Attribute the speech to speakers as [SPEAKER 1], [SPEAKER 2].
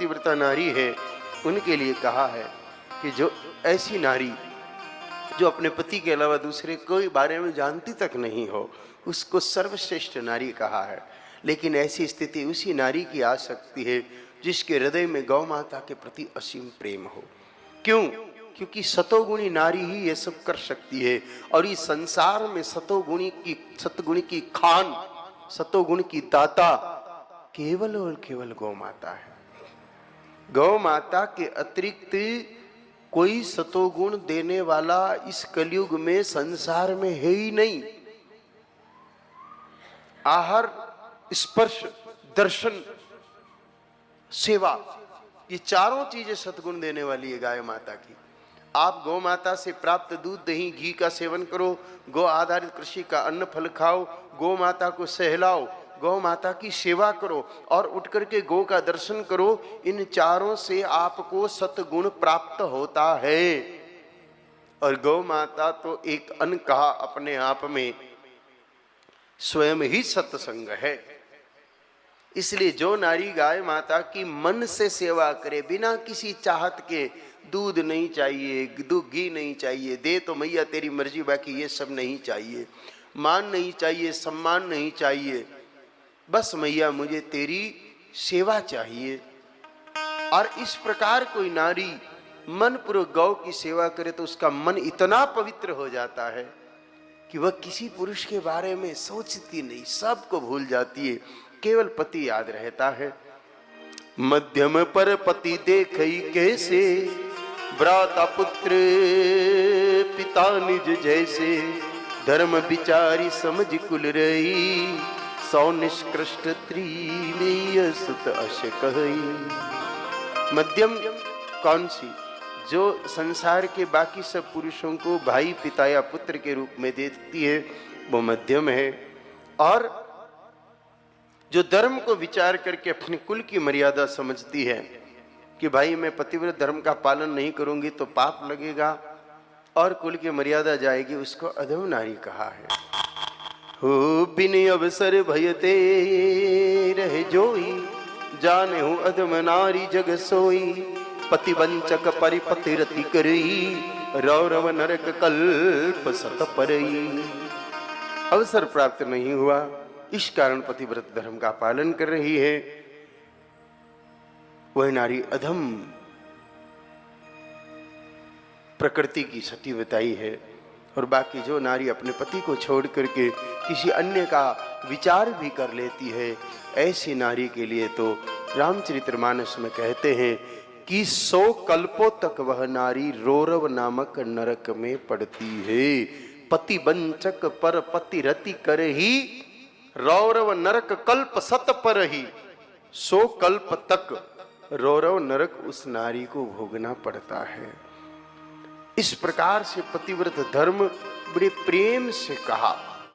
[SPEAKER 1] पतिव्रता नारी है उनके लिए कहा है कि जो ऐसी नारी जो अपने पति के अलावा दूसरे कोई बारे में जानती तक नहीं हो, उसको सर्वश्रेष्ठ नारी कहा है। लेकिन ऐसी स्थिति उसी नारी की आ सकती है जिसके हृदय में गौ माता के प्रति असीम प्रेम हो। क्यों? क्योंकि सतोगुणी नारी ही ये सब कर सकती है। और इस संसार में सतगुणी की खान, सतोगुण की दाता केवल और केवल गौ माता है। गौ माता के अतिरिक्त कोई सतोगुण देने वाला इस कलयुग में संसार में है ही नहीं। आहार, स्पर्श, दर्शन, सेवा, ये चारों चीजें सतगुण देने वाली है गाय माता की। आप गौ माता से प्राप्त दूध, दही, घी का सेवन करो, गौ आधारित कृषि का अन्न फल खाओ, गौ माता को सहलाओ, गौ माता की सेवा करो और उठ करके गौ का दर्शन करो। इन चारों से आपको सतगुण प्राप्त होता है। और गौ माता तो एक अनकहा अपने आप में स्वयं ही सत्संग है। इसलिए जो नारी गाय माता की मन से सेवा करे, बिना किसी चाहत के, दूध नहीं चाहिए, घी नहीं चाहिए, दे तो मैया तेरी मर्जी, बाकी ये सब नहीं चाहिए, मान नहीं चाहिए, सम्मान नहीं चाहिए, बस मैया मुझे तेरी सेवा चाहिए। और इस प्रकार कोई नारी मन पूर्वक गौ की सेवा करे तो उसका मन इतना पवित्र हो जाता है कि वह किसी पुरुष के बारे में सोचती नहीं, सबको भूल जाती है, केवल पति याद रहता है। मध्यम पर पति देखई कैसे, भ्राता पुत्र पिता निज जैसे, धर्म विचारी समझ कुल रही, सौ निष्कृष्ट त्रिमेय सुत अश कहई। मध्यम कौन सी? जो संसार के बाकी सब पुरुषों को भाई, पिता या पुत्र के रूप में देखती है, वो मध्यम है। और जो धर्म को विचार करके अपने कुल की मर्यादा समझती है कि भाई मैं पतिव्रत धर्म का पालन नहीं करूंगी तो पाप लगेगा और कुल की मर्यादा जाएगी, उसको अधम नारी कहा है। हो बिन अवसर भयते रह जोई, जाने हूँ अधम नारी जग सोई, पति वंचक परिपति रति करई, रौरव नरक कल्प सत परई। अवसर प्राप्त नहीं हुआ, इस कारण पतिव्रत धर्म का पालन कर रही है, वह नारी अधम प्रकृति की सती बताई है। और बाकी जो नारी अपने पति को छोड़ करके किसी अन्य का विचार भी कर लेती है, ऐसी नारी के लिए तो रामचरितमानस में कहते हैं कि 100 कल्पों तक वह नारी रौरव नामक नरक में पड़ती है। पति वंचक पर पति रति कर ही, रौरव नरक कल्प सत पर ही। 100 कल्प तक रौरव नरक उस नारी को भोगना पड़ता है। इस प्रकार से पतिव्रत धर्म बड़े प्रेम से कहा।